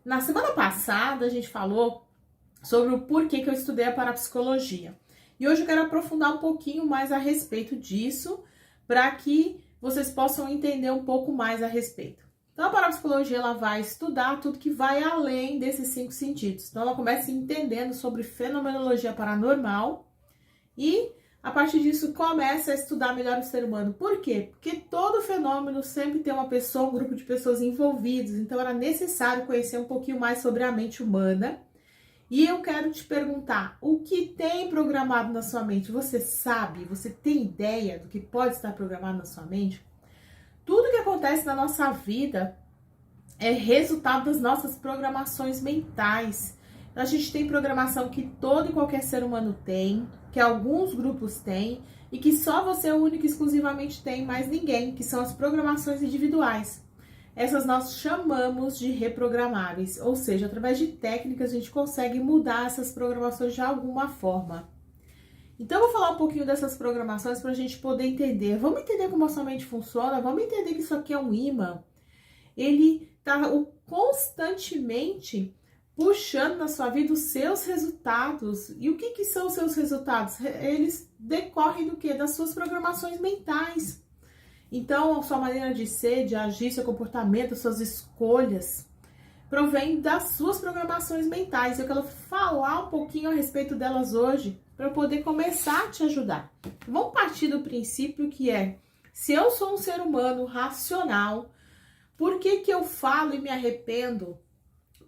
Na semana passada, a gente falou sobre o porquê que eu estudei a parapsicologia. E hoje eu quero aprofundar um pouquinho mais a respeito disso, para que vocês possam entender um pouco mais a respeito. Então, a parapsicologia ela vai estudar tudo que vai além desses 5 sentidos. Então, ela começa entendendo sobre fenomenologia paranormal e, a partir disso, começa a estudar melhor o ser humano. Por quê? Porque todo fenômeno sempre tem uma pessoa, um grupo de pessoas envolvidos. Então, era necessário conhecer um pouquinho mais sobre a mente humana. E eu quero te perguntar, o que tem programado na sua mente? Você sabe? Você tem ideia do que pode estar programado na sua mente? Tudo que acontece na nossa vida é resultado das nossas programações mentais. A gente tem programação que todo e qualquer ser humano tem, que alguns grupos têm, e que só você único e exclusivamente tem, mais ninguém, que são as programações individuais. Essas nós chamamos de reprogramáveis, ou seja, através de técnicas a gente consegue mudar essas programações de alguma forma. Então eu vou falar um pouquinho dessas programações para a gente poder entender. Vamos entender como a sua mente funciona, vamos entender que isso aqui é um imã. Ele está constantemente puxando na sua vida os seus resultados. E o que são os seus resultados? Eles decorrem do quê? Das suas programações mentais. Então, a sua maneira de ser, de agir, seu comportamento, suas escolhas, provém das suas programações mentais. Eu quero falar um pouquinho a respeito delas hoje, para eu poder começar a te ajudar. Vamos partir do princípio que é, se eu sou um ser humano racional, por que eu falo e me arrependo?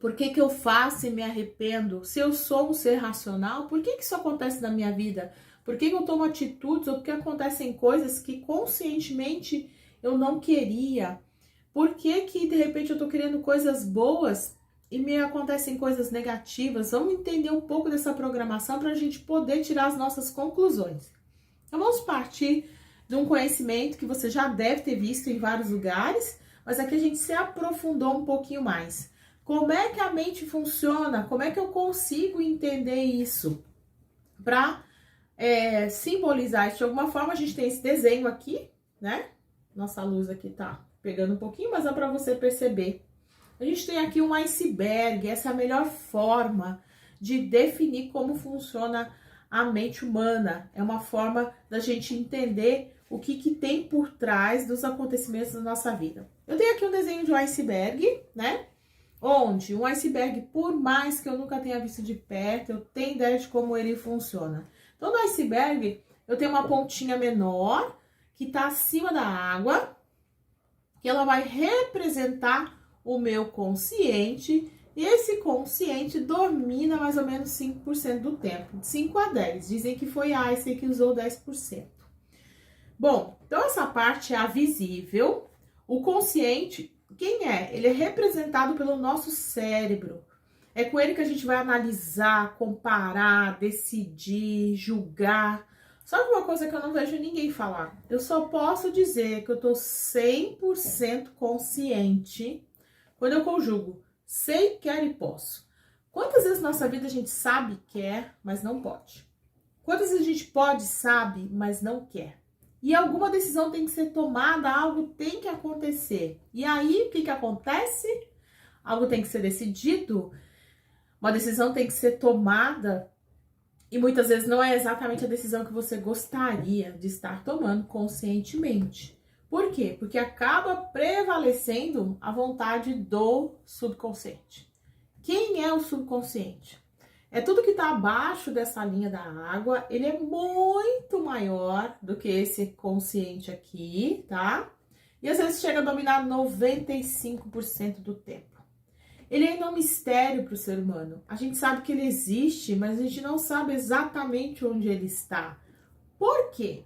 Por que eu faço e me arrependo? Se eu sou um ser racional, por que isso acontece na minha vida? Por que eu tomo atitudes ou por que acontecem coisas que conscientemente eu não queria? Por que de repente eu tô querendo coisas boas e me acontecem coisas negativas? Vamos entender um pouco dessa programação para a gente poder tirar as nossas conclusões. Então vamos partir de um conhecimento que você já deve ter visto em vários lugares, mas aqui a gente se aprofundou um pouquinho mais. Como é que a mente funciona? Como é que eu consigo entender isso? Para simbolizar isso de alguma forma, a gente tem esse desenho aqui, né? Nossa luz aqui tá pegando um pouquinho, mas dá para você perceber. A gente tem aqui um iceberg, essa é a melhor forma de definir como funciona a mente humana. É uma forma da gente entender o que tem por trás dos acontecimentos da nossa vida. Eu tenho aqui um desenho de um iceberg, né? Onde um iceberg, por mais que eu nunca tenha visto de perto, eu tenho ideia de como ele funciona. Então, no iceberg, eu tenho uma pontinha menor que está acima da água, que ela vai representar o meu consciente, e esse consciente domina mais ou menos 5% do tempo, de 5 a 10. Dizem que foi Einstein que usou 10%. Bom, então essa parte é a visível. O consciente, quem é? Ele é representado pelo nosso cérebro. É com ele que a gente vai analisar, comparar, decidir, julgar. Só que uma coisa que eu não vejo ninguém falar. Eu só posso dizer que eu tô 100% consciente quando eu conjugo sei, quero e posso. Quantas vezes na nossa vida a gente sabe, quer, mas não pode? Quantas vezes a gente pode, sabe, mas não quer? E alguma decisão tem que ser tomada, algo tem que acontecer. E aí, o que acontece? Algo tem que ser decidido, uma decisão tem que ser tomada, e muitas vezes não é exatamente a decisão que você gostaria de estar tomando conscientemente. Por quê? Porque acaba prevalecendo a vontade do subconsciente. Quem é o subconsciente? É tudo que está abaixo dessa linha da água, ele é muito maior do que esse consciente aqui, tá? E às vezes chega a dominar 95% do tempo. Ele ainda é um mistério para o ser humano. A gente sabe que ele existe, mas a gente não sabe exatamente onde ele está. Por quê?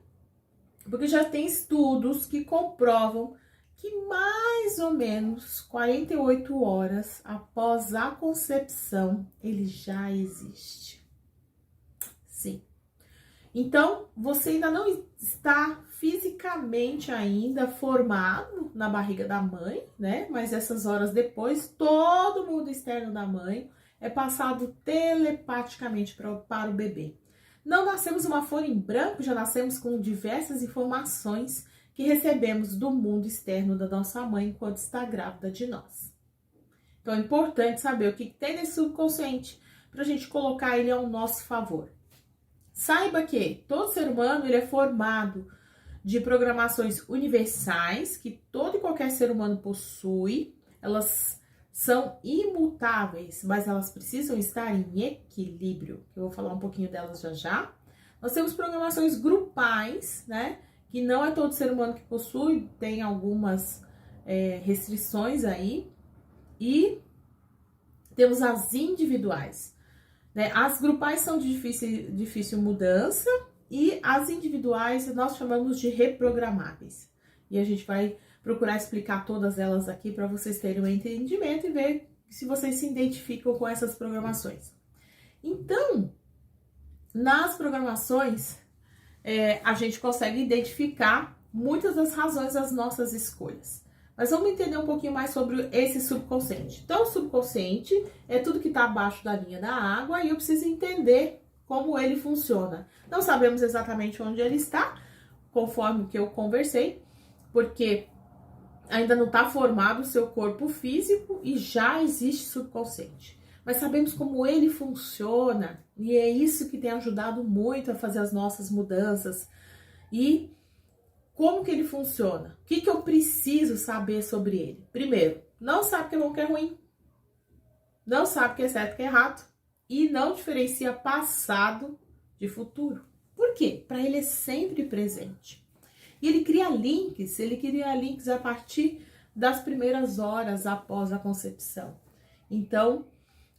Porque já tem estudos que comprovam que mais ou menos 48 horas após a concepção, ele já existe. Sim. Então, você ainda não está fisicamente ainda formado na barriga da mãe, né? Mas essas horas depois, todo o mundo externo da mãe é passado telepaticamente para o bebê. Não nascemos uma folha em branco, já nascemos com diversas informações que recebemos do mundo externo da nossa mãe enquanto está grávida de nós. Então é importante saber o que tem nesse subconsciente para a gente colocar ele ao nosso favor. Saiba que todo ser humano ele é formado de programações universais que todo e qualquer ser humano possui. Elas são imutáveis, mas elas precisam estar em equilíbrio. Eu vou falar um pouquinho delas já já. Nós temos programações grupais, né? Que não é todo ser humano que possui, tem algumas restrições aí. E temos as individuais, né? As grupais são de difícil mudança e as individuais nós chamamos de reprogramáveis. E a gente vai procurar explicar todas elas aqui para vocês terem um entendimento e ver se vocês se identificam com essas programações. Então, nas programações, a gente consegue identificar muitas das razões das nossas escolhas. Mas vamos entender um pouquinho mais sobre esse subconsciente. Então, o subconsciente é tudo que está abaixo da linha da água e eu preciso entender como ele funciona. Não sabemos exatamente onde ele está, conforme o que eu conversei, porque ainda não está formado o seu corpo físico e já existe subconsciente. Mas sabemos como ele funciona e é isso que tem ajudado muito a fazer as nossas mudanças. E como que ele funciona? O que eu preciso saber sobre ele? Primeiro, não sabe o que é bom e o que é ruim. Não sabe o que é certo e o que é errado. E não diferencia passado de futuro. Por quê? Para ele é sempre presente. E ele cria links a partir das primeiras horas após a concepção. Então,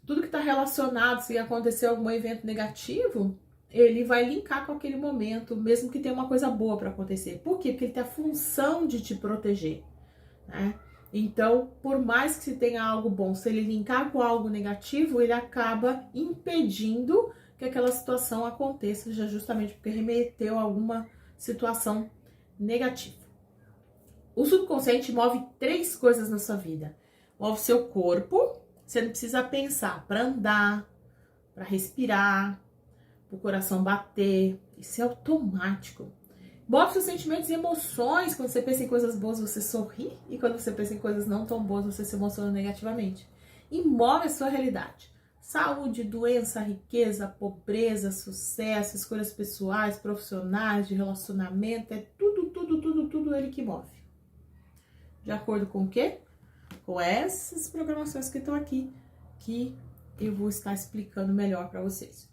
tudo que está relacionado, se acontecer algum evento negativo, ele vai linkar com aquele momento, mesmo que tenha uma coisa boa para acontecer. Por quê? Porque ele tem a função de te proteger, né? Então, por mais que se tenha algo bom, se ele linkar com algo negativo, ele acaba impedindo que aquela situação aconteça, já justamente porque remeteu a alguma situação negativa. O subconsciente move 3 coisas na sua vida. Move seu corpo, você não precisa pensar para andar, para respirar, o coração bater, isso é automático. Move seus sentimentos e emoções. Quando você pensa em coisas boas, você sorri. E quando você pensa em coisas não tão boas, você se emociona negativamente. E move a sua realidade. Saúde, doença, riqueza, pobreza, sucesso, escolhas pessoais, profissionais, de relacionamento. É tudo ele que move. De acordo com o quê? Com essas programações que estão aqui, que eu vou estar explicando melhor para vocês.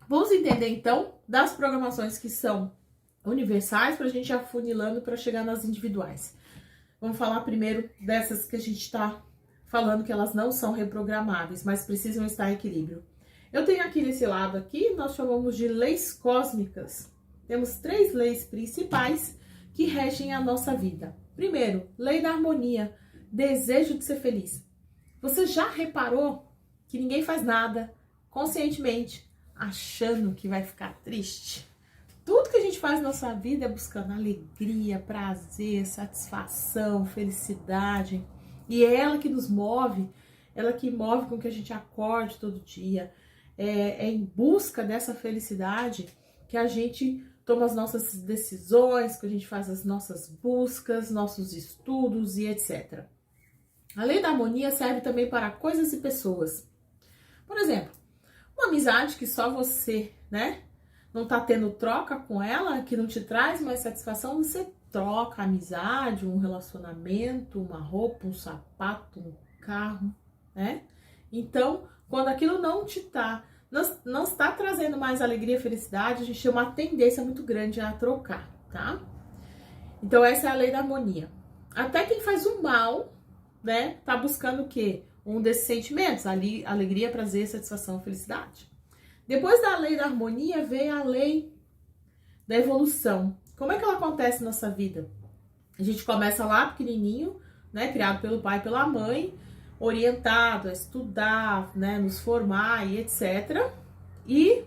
Vamos entender, então, das programações que são universais, para a gente ir afunilando para chegar nas individuais. Vamos falar primeiro dessas que a gente está falando que elas não são reprogramáveis, mas precisam estar em equilíbrio. Eu tenho aqui nesse lado aqui, nós chamamos de leis cósmicas. Temos 3 leis principais que regem a nossa vida. Primeiro, lei da harmonia, desejo de ser feliz. Você já reparou que ninguém faz nada conscientemente achando que vai ficar triste? Tudo que a gente faz na nossa vida é buscando alegria, prazer, satisfação, felicidade. E é ela que nos move, ela que move com que a gente acorde todo dia. É em busca dessa felicidade que a gente toma as nossas decisões, que a gente faz as nossas buscas, nossos estudos e etc. A lei da harmonia serve também para coisas e pessoas. Por exemplo, uma amizade que só você, né, não tá tendo troca com ela, que não te traz mais satisfação, você troca a amizade, um relacionamento, uma roupa, um sapato, um carro, né? Então, quando aquilo não está trazendo mais alegria e felicidade, a gente tem uma tendência muito grande a trocar, tá? Então, essa é a lei da harmonia. Até quem faz o mal, né, tá buscando o quê? Um desses sentimentos, ali, alegria, prazer, satisfação, felicidade. Depois da lei da harmonia, vem a lei da evolução. Como é que ela acontece na nossa vida? A gente começa lá pequenininho, né, criado pelo pai e pela mãe, orientado a estudar, né, nos formar e etc. E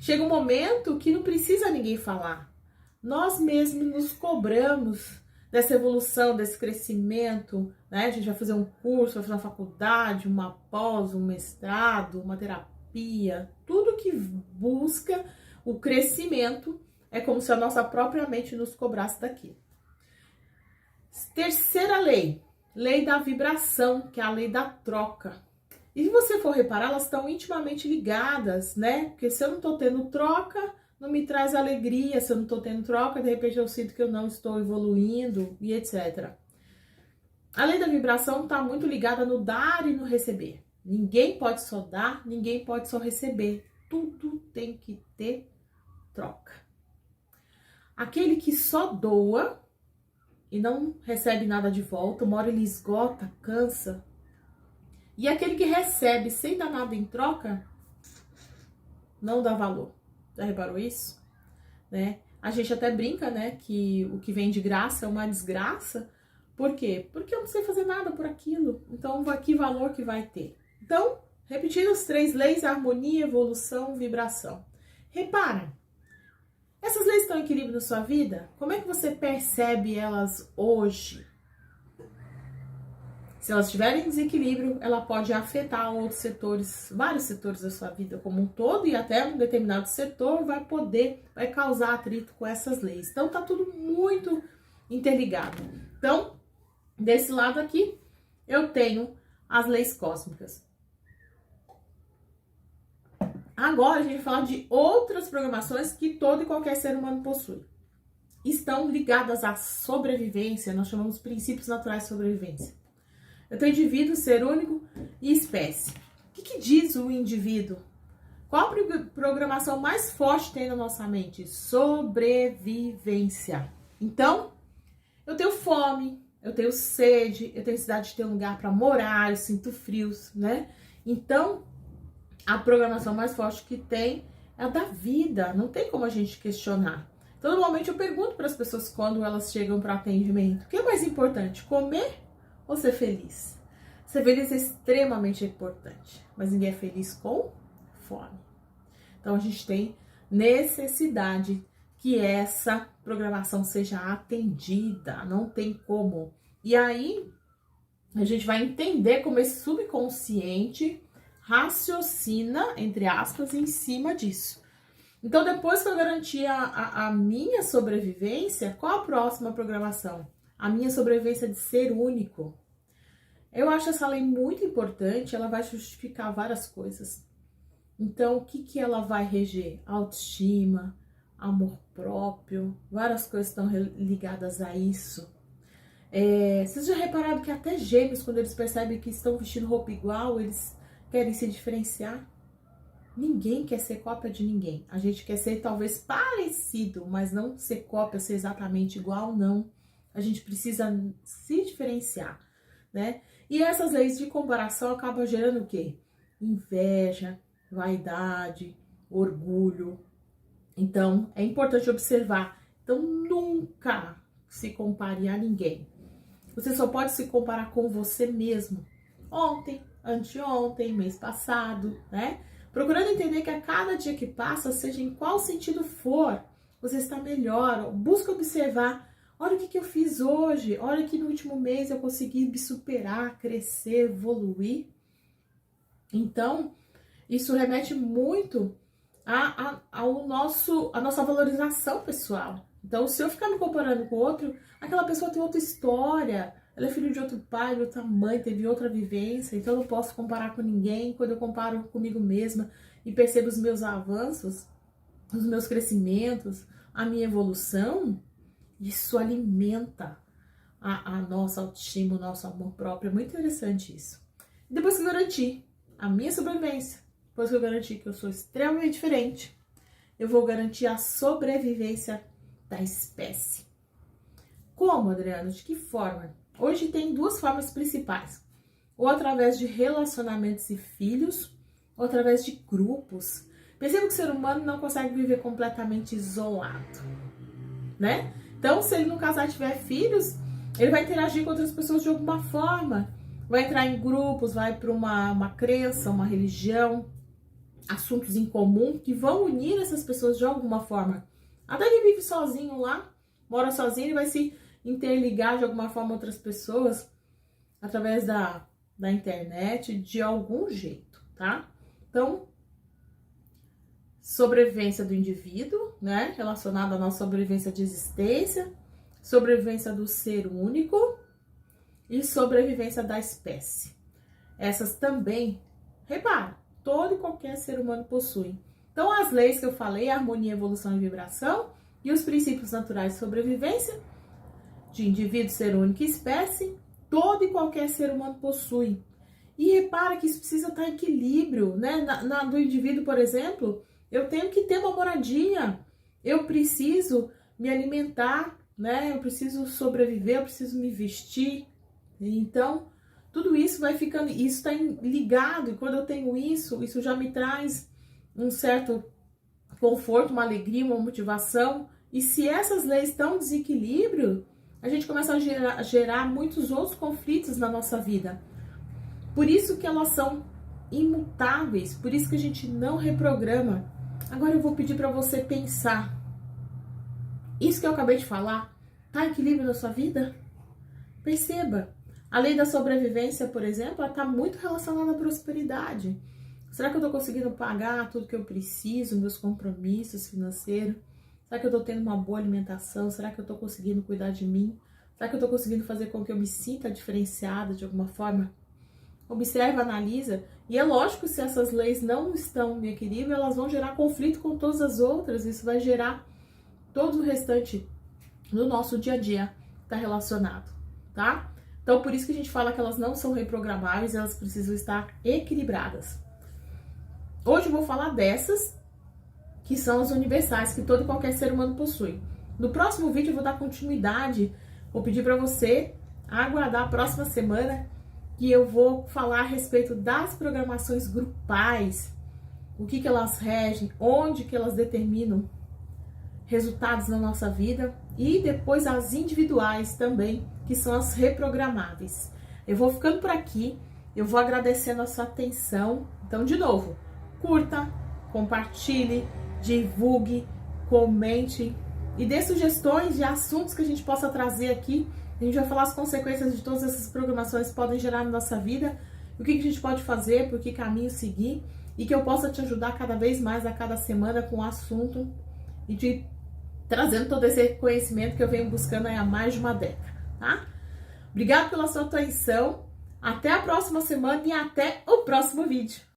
chega um momento que não precisa ninguém falar. Nós mesmos nos cobramos dessa evolução, desse crescimento, né? A gente vai fazer um curso, vai fazer uma faculdade, uma pós, um mestrado, uma terapia, tudo que busca o crescimento é como se a nossa própria mente nos cobrasse daquilo. Terceira lei, lei da vibração, que é a lei da troca. E se você for reparar, elas estão intimamente ligadas, né? Porque se eu não tô tendo troca, não me traz alegria. Se eu não tô tendo troca, de repente eu sinto que eu não estou evoluindo e etc. A lei da vibração está muito ligada no dar e no receber. Ninguém pode só dar, ninguém pode só receber. Tudo tem que ter troca. Aquele que só doa e não recebe nada de volta, uma hora ele esgota, cansa. E aquele que recebe sem dar nada em troca, não dá valor. Já reparou isso? Né? A gente até brinca, né, que o que vem de graça é uma desgraça. Por quê? Porque eu não sei fazer nada por aquilo. Então, que valor que vai ter? Então, repetindo as 3 leis, harmonia, evolução, vibração. Repara, essas leis estão em equilíbrio na sua vida? Como é que você percebe elas hoje? Se elas estiverem em desequilíbrio, ela pode afetar outros setores, vários setores da sua vida como um todo, e até um determinado setor vai causar atrito com essas leis. Então, tá tudo muito interligado. Então, desse lado aqui, eu tenho as leis cósmicas. Agora, a gente vai falar de outras programações que todo e qualquer ser humano possui. Estão ligadas à sobrevivência, nós chamamos de princípios naturais de sobrevivência. Eu tenho indivíduo, ser único e espécie. O que diz o indivíduo? Qual a programação mais forte tem na nossa mente? Sobrevivência. Então, eu tenho fome, eu tenho sede, eu tenho necessidade de ter um lugar para morar, eu sinto frios, né? Então, a programação mais forte que tem é a da vida, não tem como a gente questionar. Então, normalmente eu pergunto para as pessoas quando elas chegam para atendimento, o que é mais importante, comer ou ser feliz? Ser feliz é extremamente importante, mas ninguém é feliz com fome. Então, a gente tem necessidade que essa programação seja atendida, não tem como. E aí, a gente vai entender como esse subconsciente raciocina, entre aspas, em cima disso. Então, depois que eu garantir a minha sobrevivência, qual a próxima programação? A minha sobrevivência de ser único. Eu acho essa lei muito importante, ela vai justificar várias coisas. Então, o que ela vai reger? Autoestima, amor próprio, várias coisas estão ligadas a isso. Vocês já repararam que até gêmeos, quando eles percebem que estão vestindo roupa igual, eles querem se diferenciar? Ninguém quer ser cópia de ninguém. A gente quer ser talvez parecido, mas não ser cópia, ser exatamente igual, não. A gente precisa se diferenciar, né? E essas leis de comparação acabam gerando o quê? Inveja, vaidade, orgulho. Então, é importante observar. Então, nunca se compare a ninguém. Você só pode se comparar com você mesmo. Ontem, anteontem, mês passado, né? Procurando entender que a cada dia que passa, seja em qual sentido for, você está melhor. Busca observar. Olha o que eu fiz hoje. Olha que no último mês eu consegui me superar, crescer, evoluir. Então, isso remete muito à nossa valorização pessoal. Então, se eu ficar me comparando com outro, aquela pessoa tem outra história, ela é filho de outro pai, de outra mãe, teve outra vivência, então eu não posso comparar com ninguém. Quando eu comparo comigo mesma e percebo os meus avanços, os meus crescimentos, a minha evolução, isso alimenta a nossa autoestima, o nosso amor próprio. É muito interessante isso. Depois que eu garantir a minha sobrevivência, depois que eu garantir que eu sou extremamente diferente, eu vou garantir a sobrevivência da espécie. Como, Adriana? De que forma? Hoje tem 2 formas principais. Ou através de relacionamentos e filhos, ou através de grupos. Perceba que o ser humano não consegue viver completamente isolado, né? Então, se ele no casar tiver filhos, ele vai interagir com outras pessoas de alguma forma. Vai entrar em grupos, vai para uma crença, uma religião, assuntos em comum que vão unir essas pessoas de alguma forma. Até ele vive sozinho lá, mora sozinho, ele vai se interligar de alguma forma a outras pessoas através da internet, de algum jeito, tá? Então, sobrevivência do indivíduo, né? Relacionada à nossa sobrevivência de existência, sobrevivência do ser único e sobrevivência da espécie. Essas também, repara, todo e qualquer ser humano possui. Então, as leis que eu falei, harmonia, evolução e vibração, e os princípios naturais de sobrevivência, de indivíduo, ser único e espécie, todo e qualquer ser humano possui. E repara que isso precisa estar em equilíbrio, né? Do indivíduo, por exemplo, eu tenho que ter uma moradia, eu preciso me alimentar, né? Eu preciso sobreviver, eu preciso me vestir. Então, tudo isso vai ficando, isso está ligado, e quando eu tenho isso já me traz um certo conforto, uma alegria, uma motivação. E se essas leis estão em desequilíbrio, a gente começa a gerar muitos outros conflitos na nossa vida. Por isso que elas são imutáveis, por isso que a gente não reprograma. Agora eu vou pedir para você pensar. Isso que eu acabei de falar, tá em equilíbrio na sua vida? Perceba. A lei da sobrevivência, por exemplo, ela está muito relacionada à prosperidade. Será que eu estou conseguindo pagar tudo que eu preciso, meus compromissos financeiros? Será que eu estou tendo uma boa alimentação? Será que eu estou conseguindo cuidar de mim? Será que eu estou conseguindo fazer com que eu me sinta diferenciada de alguma forma? Observa, analisa. E é lógico, se essas leis não estão em equilíbrio, elas vão gerar conflito com todas as outras. Isso vai gerar todo o restante do nosso dia a dia está relacionado, tá? Então, por isso que a gente fala que elas não são reprogramáveis, elas precisam estar equilibradas. Hoje eu vou falar dessas, que são as universais, que todo e qualquer ser humano possui. No próximo vídeo eu vou dar continuidade, vou pedir para você aguardar a próxima semana, que eu vou falar a respeito das programações grupais, o que elas regem, onde que elas determinam resultados na nossa vida, e depois as individuais também, que são as reprogramáveis. Eu vou ficando por aqui, eu vou agradecendo a sua atenção. Então, de novo, curta, compartilhe, divulgue, comente e dê sugestões de assuntos que a gente possa trazer aqui. A gente vai falar as consequências de todas essas programações que podem gerar na nossa vida, o que a gente pode fazer, por que caminho seguir, e que eu possa te ajudar cada vez mais a cada semana com o assunto e te trazendo todo esse conhecimento que eu venho buscando há mais de uma década, tá? Obrigado pela sua atenção, até a próxima semana e até o próximo vídeo.